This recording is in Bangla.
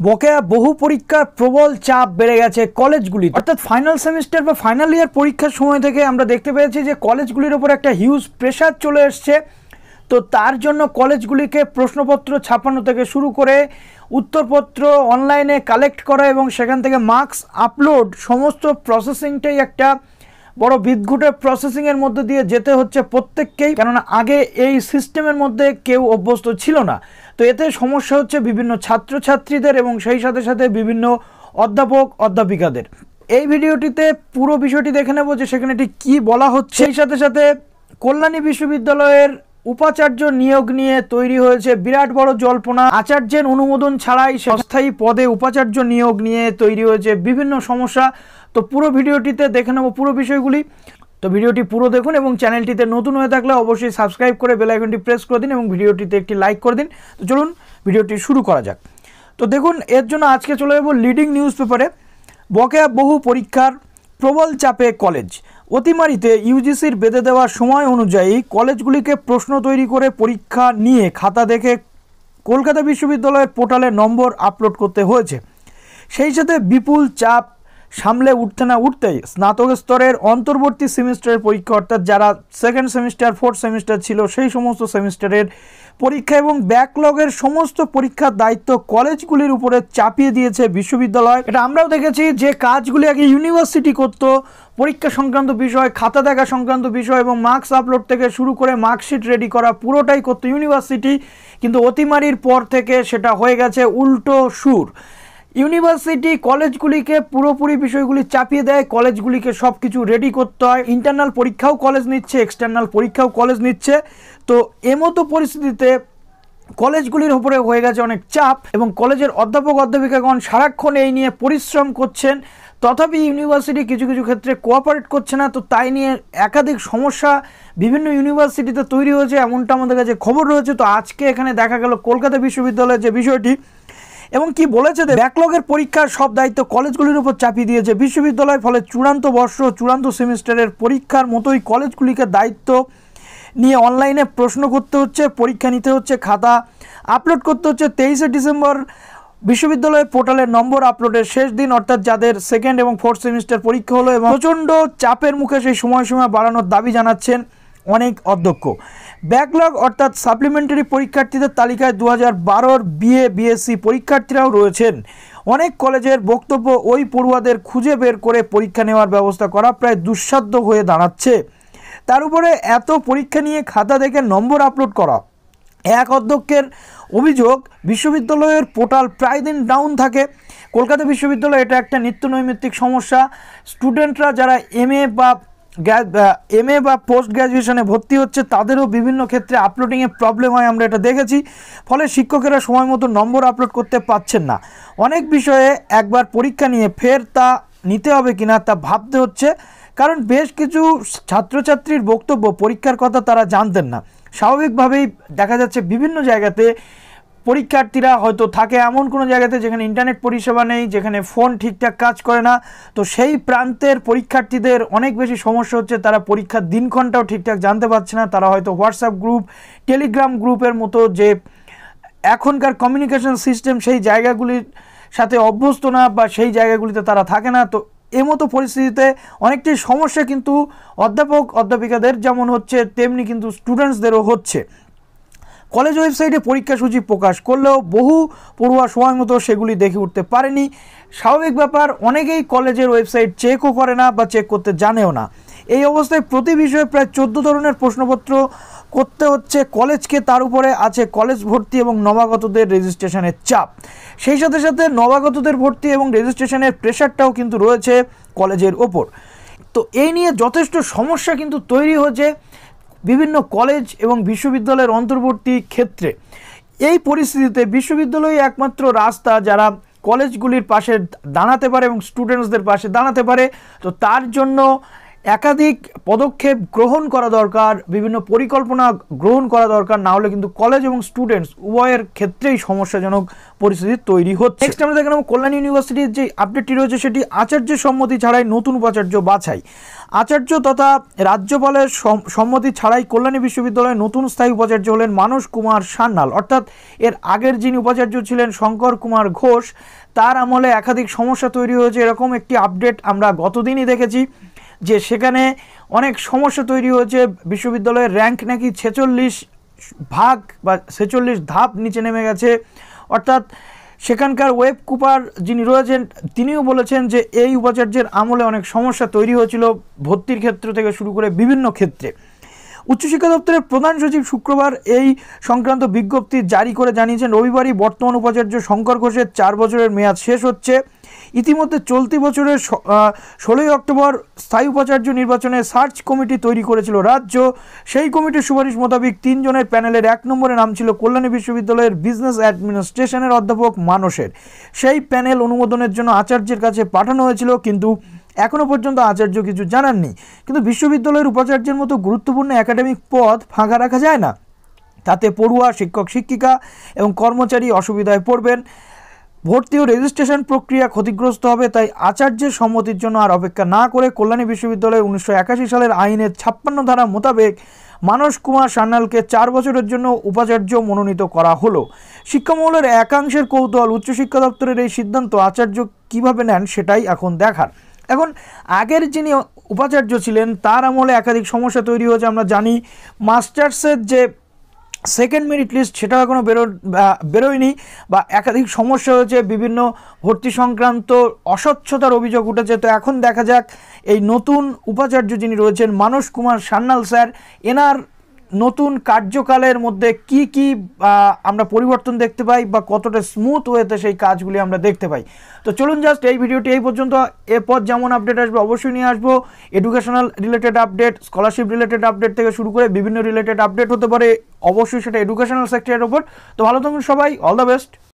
বকেয়া বহু পরীক্ষার প্রবল চাপ বেড়ে গেছে কলেজগুলি, অর্থাৎ ফাইনাল সেমিস্টার বা ফাইনাল ইয়ার পরীক্ষার সময় থেকে আমরা দেখতে পেয়েছি যে কলেজগুলির ওপর একটা হিউজ প্রেশার চলে এসছে। তো তার জন্য কলেজগুলিকে প্রশ্নপত্র ছাপানো থেকে শুরু করে উত্তরপত্র অনলাইনে কালেক্ট করা এবং সেখান থেকে মার্কস আপলোড, সমস্ত প্রসেসিংটাই একটা বড় বিদঘুটের প্রসেসিংয়ের মধ্যে দিয়ে যেতে হচ্ছে প্রত্যেককেই, কেননা আগে এই সিস্টেমের মধ্যে কেউ অভ্যস্ত ছিল না। তো এতে সমস্যা হচ্ছে বিভিন্ন ছাত্রছাত্রীদের এবং সেই সাথে সাথে বিভিন্ন অধ্যাপক অধ্যাপিকাদের। এই ভিডিওটিতে পুরো বিষয়টি দেখে নেব যে সেখানে এটি কী বলা হচ্ছে। সেই সাথে সাথে কল্যাণী বিশ্ববিদ্যালয়ের উপাচার্য নিয়োগ নিয়ে তৈরি হয়েছে বিরাট বড় জল্পনা। আচার্যের অনুমোদন ছাড়াই অস্থায়ী পদে উপাচার্য নিয়োগ নিয়ে তৈরি হয়েছে বিভিন্ন সমস্যা। তো পুরো ভিডিওটিতে দেখে নেব পুরো বিষয়গুলি। তো ভিডিওটি পুরো দেখুন এবং চ্যানেলটিতে নতুন হয়ে থাকলে অবশ্যই সাবস্ক্রাইব করে বেল আইকনটি প্রেস করে দিন এবং ভিডিওটিতে একটি লাইক করে দিন। তো চলুন ভিডিওটি শুরু করা যাক। তো দেখুন, এর জন্য আজকে চলে যাব লিডিং নিউজ পেপারে। বকেয়া বহু পরীক্ষার প্রবল চাপে কলেজ। অতিমারিতে ইউজিসির বেঁধে দেওয়া সময় অনুযায়ী কলেজগুলিকে প্রশ্ন তৈরি করে পরীক্ষা নিয়ে খাতা দেখে কলকাতা বিশ্ববিদ্যালয়ের পোর্টালে নম্বর আপলোড করতে হয়েছে। সেই সাথে বিপুল চাপ সামলে উঠতে না উঠতেই স্নাতক স্তরের অন্তর্বর্তী সেমিস্টারের পরীক্ষা, অর্থাৎ যারা সেকেন্ড সেমিস্টার ফোর্থ সেমিস্টার ছিল সেই সমস্ত সেমিস্টারের পরীক্ষা এবং ব্যাকলগের সমস্ত পরীক্ষার দায়িত্ব কলেজগুলির উপরে চাপিয়ে দিয়েছে বিশ্ববিদ্যালয়। এটা আমরাও দেখেছি যে কাজগুলি আগে ইউনিভার্সিটি করতো, পরীক্ষা সংক্রান্ত বিষয়, খাতা দেখা সংক্রান্ত বিষয় এবং মার্কস আপলোড থেকে শুরু করে মার্কশিট রেডি করা পুরোটাই করতো ইউনিভার্সিটি। কিন্তু অতিমারির পর থেকে সেটা হয়ে গেছে উল্টো সুর। ইউনিভার্সিটি কলেজগুলিকে পুরোপুরি বিষয়গুলি চাপিয়ে দেয়, কলেজগুলিকে সব কিছু রেডি করতে হয়। ইন্টারনাল পরীক্ষাও কলেজ নিচ্ছে, এক্সটার্নাল পরীক্ষাও কলেজ নিচ্ছে। তো এমতো পরিস্থিতিতে কলেজগুলির উপরে হয়ে গেছে অনেক চাপ এবং কলেজের অধ্যাপক অধ্যাপিকাগণ সারাক্ষণ এই নিয়ে পরিশ্রম করছেন। তথাপি ইউনিভার্সিটি কিছু কিছু ক্ষেত্রে কোঅপারেট করছে না। তো তাই নিয়ে একাধিক সমস্যা বিভিন্ন ইউনিভার্সিটিতে তৈরি হয়েছে, এমনটা আমাদের কাছে খবর রয়েছে। তো আজকে এখানে দেখা গেল কলকাতা বিশ্ববিদ্যালয়ের যে বিষয়টি এবং কি বলেছে, ব্যাকলগের পরীক্ষার সব দায়িত্ব কলেজগুলির উপর চাপিয়ে দিয়েছে বিশ্ববিদ্যালয়। ফলে চূড়ান্ত বর্ষ চূড়ান্ত সেমিস্টারের পরীক্ষার মতোই কলেজগুলিকে দায়িত্ব নিয়ে অনলাইনে প্রশ্ন করতে হচ্ছে, পরীক্ষা নিতে হচ্ছে, খাতা আপলোড করতে হচ্ছে। 23শে ডিসেম্বর বিশ্ববিদ্যালয়ের পোর্টালের নম্বর আপলোডের শেষ দিন, অর্থাৎ যাদের সেকেন্ড এবং ফোর্থ সেমিস্টার পরীক্ষা হলো এবং প্রচণ্ড চাপের মুখে সেই সময়সীমা বাড়ানোর দাবি জানাচ্ছেন অনেক অধ্যক্ষ। ব্যাকলগ অর্থাৎ সাপ্লিমেন্টারি পরীক্ষার্থীদের তালিকায় 2012-র বিএ বিএসসি পরীক্ষার্থীরাও রয়েছেন। অনেক কলেজের বক্তব্য, ওই পড়ুয়াদের খুঁজে বের করে পরীক্ষা নেওয়ার ব্যবস্থা করা প্রায় দুঃসাধ্য হয়ে দাঁড়াচ্ছে। তার উপরে এত পরীক্ষা নিয়ে খাতা দেখে নম্বর আপলোড করা। এক অধ্যক্ষের অভিযোগ, বিশ্ববিদ্যালয়ের পোর্টাল প্রায় দিন ডাউন থাকে। কলকাতা বিশ্ববিদ্যালয় এটা একটা নিত্য নৈমিত্তিক সমস্যা। স্টুডেন্টরা যারা এমএ বা পোস্ট গ্র্যাজুয়েশনে ভর্তি হচ্ছে তাদেরও বিভিন্ন ক্ষেত্রে আপলোডিংয়ে প্রবলেম হয়, আমরা এটা দেখেছি। ফলে শিক্ষকেরা সময় মতো নম্বর আপলোড করতে পারছেন না। অনেক বিষয়ে একবার পরীক্ষা নিয়ে ফের তা নিতে হবে কিনা তা ভাবতে হচ্ছে, কারণ বেশ কিছু ছাত্রছাত্রীর বক্তব্য পরীক্ষার কথা তারা জানতেন না। স্বাভাবিকভাবেই দেখা যাচ্ছে বিভিন্ন জায়গাতে পরীক্ষার্থীরা হয়তো থাকে এমন কোনো জায়গাতে যেখানে ইন্টারনেট পরিষেবা নেই, যেখানে ফোন ঠিকঠাক কাজ করে না। তো সেই প্রান্তের পরীক্ষার্থীদের অনেক বেশি সমস্যা হচ্ছে, তারা পরীক্ষার দিনক্ষণটাও ঠিকঠাক জানতে পারছে না। তারা হয়তো হোয়াটসঅ্যাপ গ্রুপ, টেলিগ্রাম গ্রুপের মতো যে এখনকার কমিউনিকেশন সিস্টেম সেই জায়গাগুলির সাথে অভ্যস্ত না বা সেই জায়গাগুলিতে তারা থাকে না। তো এমতো পরিস্থিতিতে অনেকটাই সমস্যা কিন্তু অধ্যাপক অধ্যাপিকাদের যেমন হচ্ছে তেমনি কিন্তু স্টুডেন্টসদেরও হচ্ছে। কলেজ ওয়েবসাইটে পরীক্ষাসূচি প্রকাশ করলেও বহু পড়ুয়া সময় মতো সেগুলি দেখে উঠতে পারেনি। স্বাভাবিক ব্যাপার, অনেকেই কলেজের ওয়েবসাইট চেকও করে না বা চেক করতে জানেও না। এই অবস্থায় প্রতি বিষয়ে প্রায় 14 ধরনের প্রশ্নপত্র করতে হচ্ছে কলেজকে। তার উপরে আছে কলেজ ভর্তি এবং নবাগতদের রেজিস্ট্রেশনের চাপ। সেই সাথে সাথে নবাগতদের ভর্তি এবং রেজিস্ট্রেশনের প্রেশারটাও কিন্তু রয়েছে কলেজের ওপর। তো এই নিয়ে যথেষ্ট সমস্যা কিন্তু তৈরি হচ্ছে বিভিন্ন কলেজ এবং বিশ্ববিদ্যালয়ের অন্তর্বর্তী ক্ষেত্রে। এই পরিস্থিতিতে বিশ্ববিদ্যালয় একমাত্র রাস্তা যারা কলেজগুলির পাশে দাঁড়াতে পারে এবং স্টুডেন্টসদের পাশে দাঁড়াতে পারে। তো তার জন্য একাধিক পদক্ষেপ গ্রহণ করা দরকার, বিভিন্ন পরিকল্পনা গ্রহণ করা দরকার, না হলে কিন্তু কলেজ এবং স্টুডেন্টস উভয়ের ক্ষেত্রেই সমস্যাজনক পরিস্থিতি তৈরি হচ্ছে। নেক্সট আমরা দেখলাম কল্যাণী ইউনিভার্সিটির যে আপডেটটি রয়েছে সেটি আচার্যের সম্মতি ছাড়াই নতুন উপাচার্য বাছাই। আচার্য তথা রাজ্যপালের সম্মতি ছাড়াই কল্যাণী বিশ্ববিদ্যালয়ের নতুন স্থায়ী উপাচার্য হলেন মানস কুমার সান্যাল। অর্থাৎ এর আগের যিনি উপাচার্য ছিলেন শঙ্কর কুমার ঘোষ, তার আমলে একাধিক সমস্যা তৈরি হয়েছে, এরকম একটি আপডেট আমরা গতদিনই দেখেছি যে সেখানে অনেক সমস্যা তৈরি হয়েছে। বিশ্ববিদ্যালয়ের র্যাঙ্ক নাকি 46 ভাগ বা 46 ধাপ নিচে নেমে গেছে। অর্থাৎ সেখানকার ওয়েব কুপার যিনি রয়েছেন তিনিও বলেছেন যে এই উপাচার্যের আমলে অনেক সমস্যা তৈরি হয়েছিল ভর্তির ক্ষেত্র থেকে শুরু করে বিভিন্ন ক্ষেত্রে। উচ্চশিক্ষা দপ্তরের প্রধান সচিব শুক্রবার এই সংক্রান্ত বিজ্ঞপ্তি জারি করে জানিয়েছেন রবিবারই বর্তমান উপাচার্য শঙ্কর ঘোষের 4 বছরের মেয়াদ শেষ হচ্ছে। ইতিমধ্যে চলতি বছরের 16ই অক্টোবর স্থায়ী উপাচার্য নির্বাচনে সার্চ কমিটি তৈরি করেছিল রাজ্য। সেই কমিটির সুপারিশ মোতাবেক 3 জনের প্যানেলের 1 নম্বরে নাম ছিল কল্যাণী বিশ্ববিদ্যালয়ের বিজনেস অ্যাডমিনিস্ট্রেশনের অধ্যাপক মানসের। সেই প্যানেল অনুমোদনের জন্য আচার্যের কাছে পাঠানো হয়েছিল, কিন্তু এখনও পর্যন্ত আচার্য কিছু জানাননি। কিন্তু বিশ্ববিদ্যালয়ের উপাচার্যের মতো গুরুত্বপূর্ণ একাডেমিক পদ ফাঁকা রাখা যায় না, তাতে পড়ুয়া, শিক্ষক শিক্ষিকা এবং কর্মচারী অসুবিধায় পড়বেন। ভর্তি ও রেজিস্ট্রেশন প্রক্রিয়া ক্ষতিগ্রস্ত হবে। তাই আচার্যের সম্মতির জন্য আর অপেক্ষা না করে কল্যাণী বিশ্ববিদ্যালয়ের 1981 সালের আইনের 56 ধারা মোতাবেক মানস কুমার সান্যালকে 4 বছরের জন্য উপাচার্য মনোনীত করা হলো। শিক্ষামহলের একাংশের কৌতূহল, উচ্চশিক্ষা দপ্তরের এই সিদ্ধান্ত আচার্য কিভাবে নেন সেটাই এখন দেখার। এখন আগের যিনি উপাচার্য ছিলেন তার আমলে একাধিক সমস্যা তৈরি হয়েছে। আমরা জানি মাস্টার্সের যে সেকেন্ড মেরিট লিস্ট সেটা এখনও বেরোয়নি বা একাধিক সমস্যা হয়েছে, বিভিন্ন ভর্তি সংক্রান্ত অস্বচ্ছতার অভিযোগ উঠেছে। তো এখন দেখা যাক এই নতুন উপাচার্য যিনি রয়েছেন মানস কুমার সান্যাল স্যার, এনার নতুন কার্যকালের মধ্যে কি কি আমরা পরিবর্তন দেখতে পাই বা কতটা স্মুথ ওয়েতে সেই কাজগুলি আমরা দেখতে পাই। তো চলুন জাস্ট এই ভিডিওটি এই পর্যন্ত। এরপর যেমন আপডেট আসবে অবশ্যই নিয়ে আসবো। Educational related update, scholarship related update থেকে শুরু করে বিভিন্ন রিলেটেড আপডেট হতে পারে, অবশ্যই সেটা এডুকেশনাল সেক্টরের ওপর। তো ভালো থাকুন সবাই, অল দ্য বেস্ট।